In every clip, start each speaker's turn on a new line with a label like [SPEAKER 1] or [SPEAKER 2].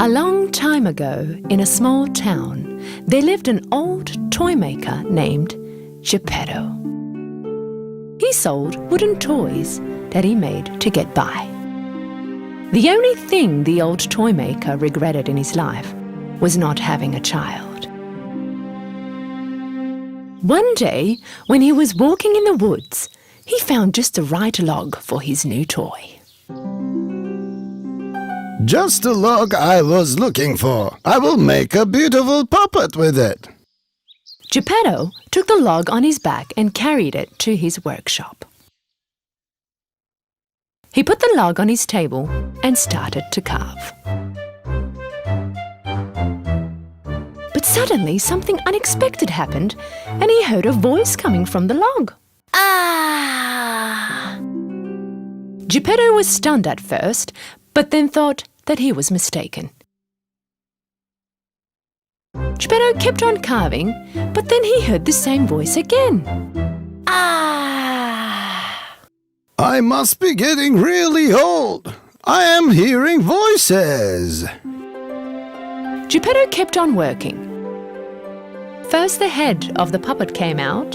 [SPEAKER 1] A long time ago, in a small town, there lived an old toy maker named Geppetto. He sold wooden toys that he made to get by. The only thing the old toy maker regretted in his life was not having a child. One day, when he was walking in the woods, he found just the right log for his new toy.
[SPEAKER 2] Just the log I was looking for. I will make a beautiful puppet with it.
[SPEAKER 1] Geppetto took the log on his back and carried it to his workshop. He put the log on his table and started to carve. But suddenly something unexpected happened and he heard a voice coming from the log.
[SPEAKER 3] Ah!
[SPEAKER 1] Geppetto was stunned at first, but then thought that he was mistaken. Geppetto kept on carving, but then he heard the same voice again.
[SPEAKER 3] Ah!
[SPEAKER 2] I must be getting really old. I am hearing voices.
[SPEAKER 1] Geppetto kept on working. First the head of the puppet came out,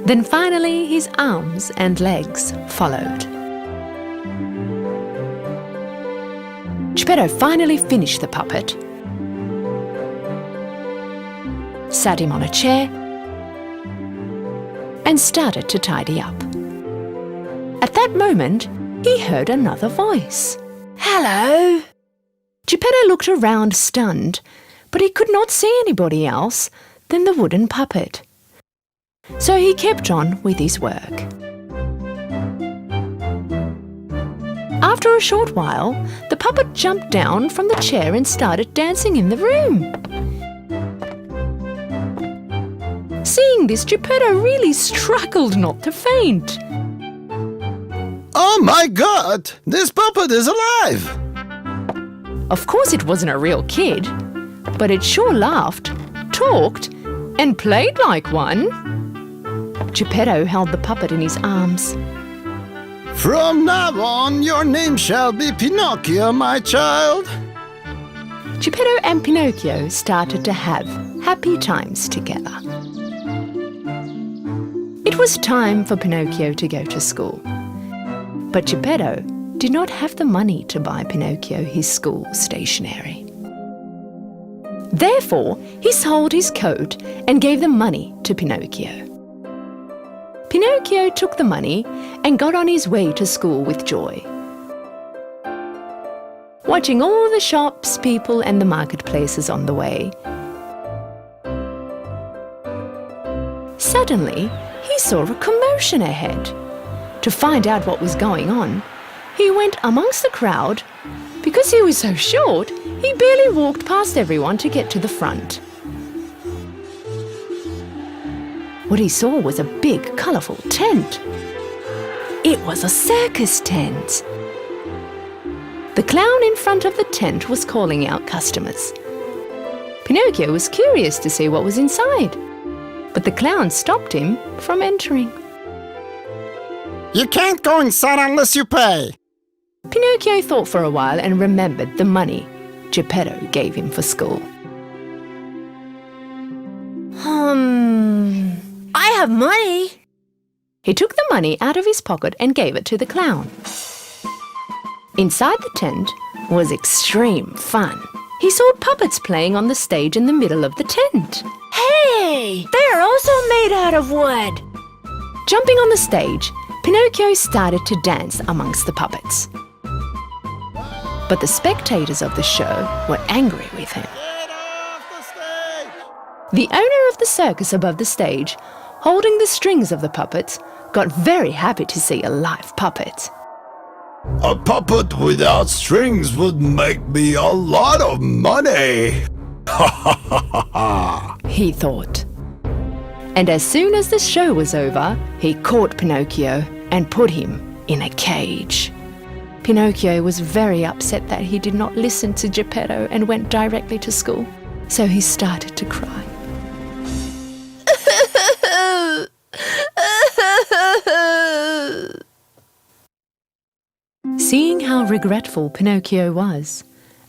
[SPEAKER 1] then finally his arms and legs followed. Geppetto finally finished the puppet, sat him on a chair, and started to tidy up. At that moment, he heard another voice.
[SPEAKER 3] Hello?
[SPEAKER 1] Geppetto looked around stunned, but he could not see anybody else than the wooden puppet. So he kept on with his work. After a short while, the puppet jumped down from the chair and started dancing in the room. Seeing this, Geppetto really struggled not to faint.
[SPEAKER 2] Oh my God! This puppet is alive!
[SPEAKER 1] Of course it wasn't a real kid, but it sure laughed, talked, and played like one. Geppetto held the puppet in his arms.
[SPEAKER 2] From now on, your name shall be Pinocchio, my child.
[SPEAKER 1] Geppetto and Pinocchio started to have happy times together. It was time for Pinocchio to go to school. But Geppetto did not have the money to buy Pinocchio his school stationery. Therefore, he sold his coat and gave the money to Pinocchio. Pinocchio took the money and got on his way to school with joy. Watching all the shops, people and the marketplaces on the way, suddenly he saw a commotion ahead. To find out what was going on, he went amongst the crowd. Because he was so short, he barely walked past everyone to get to the front. What he saw was a big, colourful tent. It was a circus tent. The clown in front of the tent was calling out customers. Pinocchio was curious to see what was inside, but the clown stopped him from entering.
[SPEAKER 2] You can't go inside unless you pay.
[SPEAKER 1] Pinocchio thought for a while and remembered the money Geppetto gave him for school.
[SPEAKER 3] I have money.
[SPEAKER 1] He took the money out of his pocket and gave it to the clown. Inside the tent was extreme fun. He saw puppets playing on the stage in the middle of the tent.
[SPEAKER 3] Hey, they're also made out of wood.
[SPEAKER 1] Jumping on the stage, Pinocchio started to dance amongst the puppets. But the spectators of the show were angry with him.
[SPEAKER 2] Get off the stage!
[SPEAKER 1] The owner of the circus above the stage, holding the strings of the puppets, got very happy to see a live puppet.
[SPEAKER 2] A puppet without strings would make me a lot of money. Ha ha ha ha ha!
[SPEAKER 1] He thought. And as soon as the show was over, he caught Pinocchio and put him in a cage. Pinocchio was very upset that he did not listen to Geppetto and went directly to school, so he started to cry. Seeing how regretful Pinocchio was,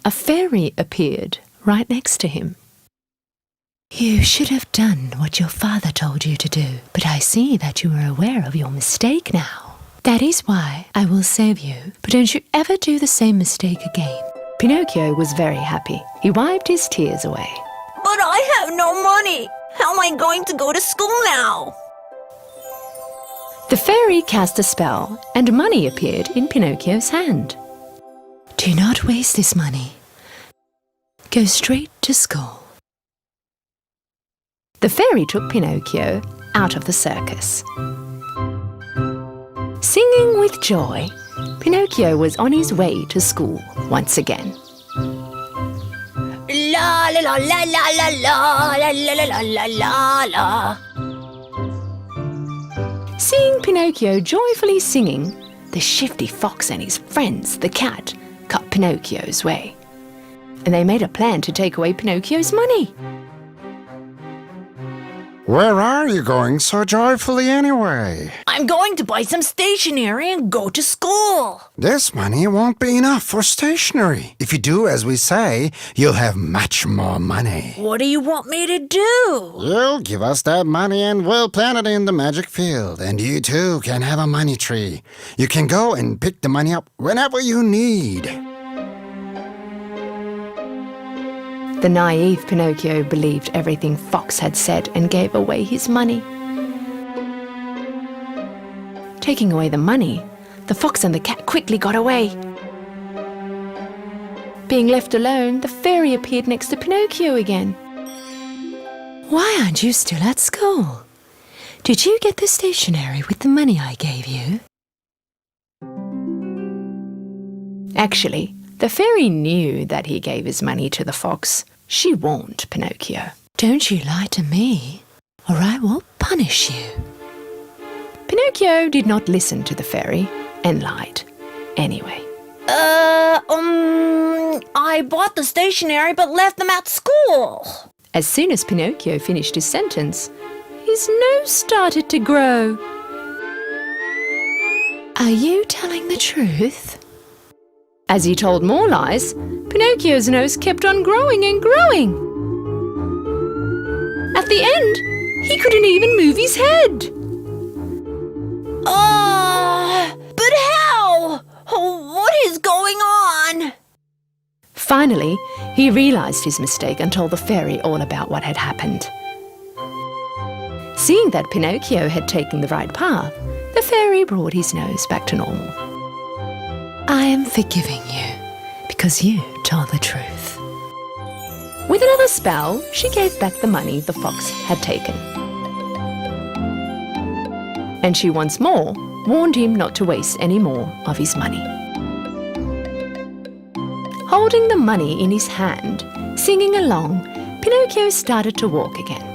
[SPEAKER 1] a fairy appeared right next to him. "You should have done what your father told you to do, but I see that you are aware of your mistake now. That is why I will save you, but don't you ever do the same mistake again." Pinocchio was very happy. He wiped his tears away.
[SPEAKER 3] But I have no money. How am I going to go to school now?
[SPEAKER 1] The fairy cast a spell, and money appeared in Pinocchio's hand. "Do not waste this money. Go straight to school." The fairy took Pinocchio out of the circus. Singing with joy, Pinocchio was on his way to school once again.
[SPEAKER 3] La la la la la la la la la la la la.
[SPEAKER 1] Seeing Pinocchio joyfully singing, the shifty fox and his friends, the cat, cut Pinocchio's way. And they made a plan to take away Pinocchio's money.
[SPEAKER 4] Where are you going so joyfully anyway?
[SPEAKER 3] I'm going to buy some stationery and go to school.
[SPEAKER 4] This money won't be enough for stationery. If you do as we say, you'll have much more money.
[SPEAKER 3] What do you want me to do?
[SPEAKER 4] You give us that money and we'll plant it in the magic field. And you too can have a money tree. You can go and pick the money up whenever you need.
[SPEAKER 1] The naive Pinocchio believed everything Fox had said and gave away his money. Taking away the money, the fox and the cat quickly got away. Being left alone, the fairy appeared next to Pinocchio again. "Why aren't you still at school? Did you get the stationery with the money I gave you?" Actually, the fairy knew that he gave his money to the fox. She warned Pinocchio. "Don't you lie to me, or I will punish you." Pinocchio did not listen to the fairy and lied anyway.
[SPEAKER 3] I bought the stationery but left them at school.
[SPEAKER 1] As soon as Pinocchio finished his sentence, his nose started to grow. "Are you telling the truth?" As he told more lies, Pinocchio's nose kept on growing and growing. At the end, he couldn't even move his head.
[SPEAKER 3] But how? What is going on?
[SPEAKER 1] Finally, he realized his mistake and told the fairy all about what had happened. Seeing that Pinocchio had taken the right path, the fairy brought his nose back to normal. "I am forgiving you because you told the truth." With another spell, she gave back the money the fox had taken. And she once more warned him not to waste any more of his money. Holding the money in his hand, singing along, Pinocchio started to walk again.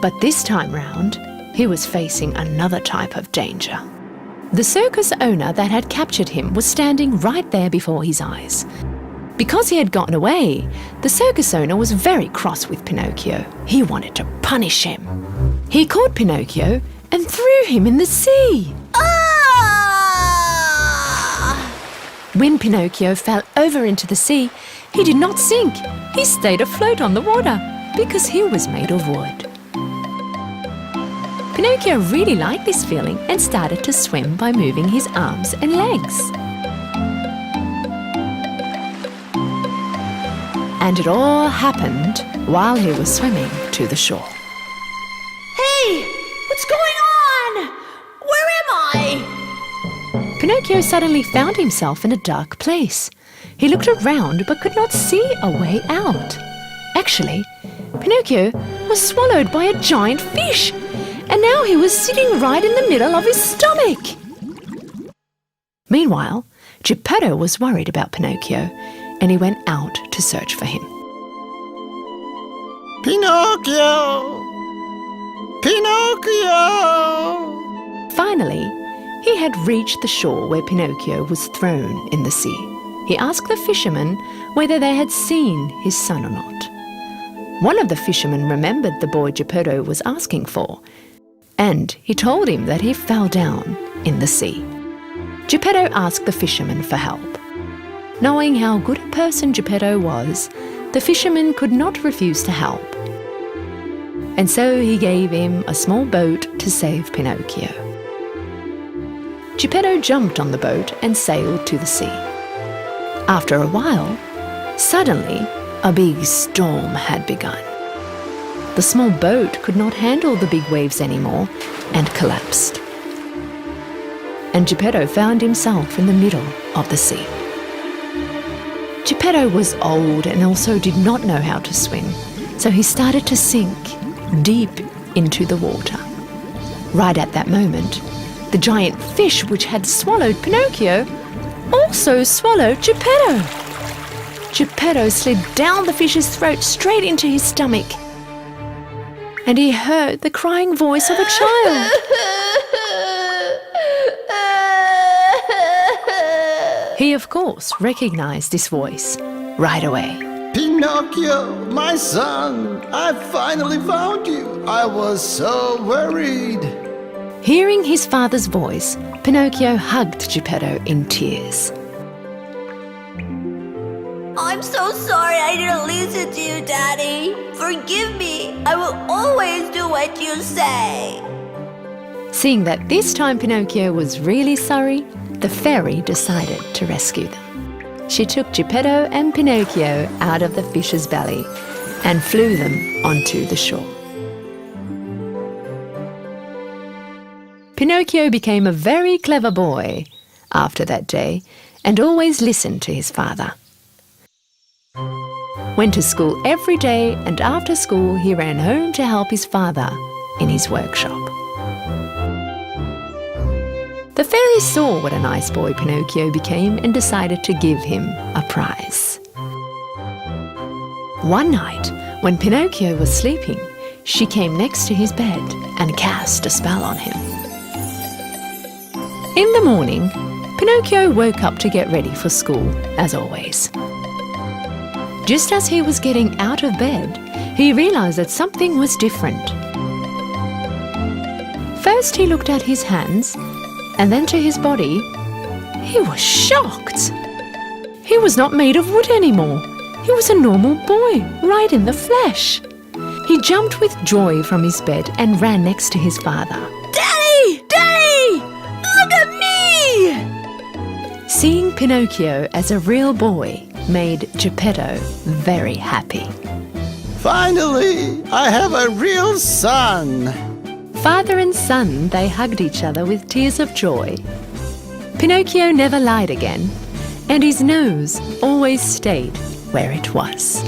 [SPEAKER 1] But this time round, he was facing another type of danger. The circus owner that had captured him was standing right there before his eyes. Because he had gotten away, the circus owner was very cross with Pinocchio. He wanted to punish him. He caught Pinocchio and threw him in the sea. When Pinocchio fell over into the sea, he did not sink. He stayed afloat on the water because he was made of wood. Pinocchio really liked this feeling and started to swim by moving his arms and legs. And it all happened while he was swimming to the shore.
[SPEAKER 3] Hey, what's going on? Where am I?
[SPEAKER 1] Pinocchio suddenly found himself in a dark place. He looked around but could not see a way out. Actually, Pinocchio was swallowed by a giant fish, and now he was sitting right in the middle of his stomach. Meanwhile, Geppetto was worried about Pinocchio, and he went out to search for him.
[SPEAKER 4] Pinocchio! Pinocchio!
[SPEAKER 1] Finally, he had reached the shore where Pinocchio was thrown in the sea. He asked the fishermen whether they had seen his son or not. One of the fishermen remembered the boy Geppetto was asking for, and he told him that he fell down in the sea. Geppetto asked the fisherman for help. Knowing how good a person Geppetto was, the fisherman could not refuse to help. And so he gave him a small boat to save Pinocchio. Geppetto jumped on the boat and sailed to the sea. After a while, suddenly a big storm had begun. The small boat could not handle the big waves anymore and collapsed. And Geppetto found himself in the middle of the sea. Geppetto was old and also did not know how to swim, so he started to sink deep into the water. Right at that moment, the giant fish which had swallowed Pinocchio also swallowed Geppetto. Geppetto slid down the fish's throat straight into his stomach, and he heard the crying voice of a child. He, of course, recognized this voice right away.
[SPEAKER 2] Pinocchio, my son, I finally found you. I was so worried.
[SPEAKER 1] Hearing his father's voice, Pinocchio hugged Geppetto in tears.
[SPEAKER 3] I'm so sorry I didn't listen to you, Daddy. Forgive me. I will always do what you say.
[SPEAKER 1] Seeing that this time Pinocchio was really sorry, the fairy decided to rescue them. She took Geppetto and Pinocchio out of the fish's belly and flew them onto the shore. Pinocchio became a very clever boy after that day and always listened to his father. Went to school every day, and after school he ran home to help his father in his workshop. The fairy saw what a nice boy Pinocchio became and decided to give him a prize. One night, when Pinocchio was sleeping, she came next to his bed and cast a spell on him. In the morning, Pinocchio woke up to get ready for school, as always. Just as he was getting out of bed, he realized that something was different. First, he looked at his hands and then to his body. He was shocked. He was not made of wood anymore. He was a normal boy, right in the flesh. He jumped with joy from his bed and ran next to his father.
[SPEAKER 3] Daddy! Daddy! Look at me!
[SPEAKER 1] Seeing Pinocchio as a real boy made Geppetto very happy.
[SPEAKER 2] Finally, I have a real son.
[SPEAKER 1] Father and son, they hugged each other with tears of joy. Pinocchio never lied again, and his nose always stayed where it was.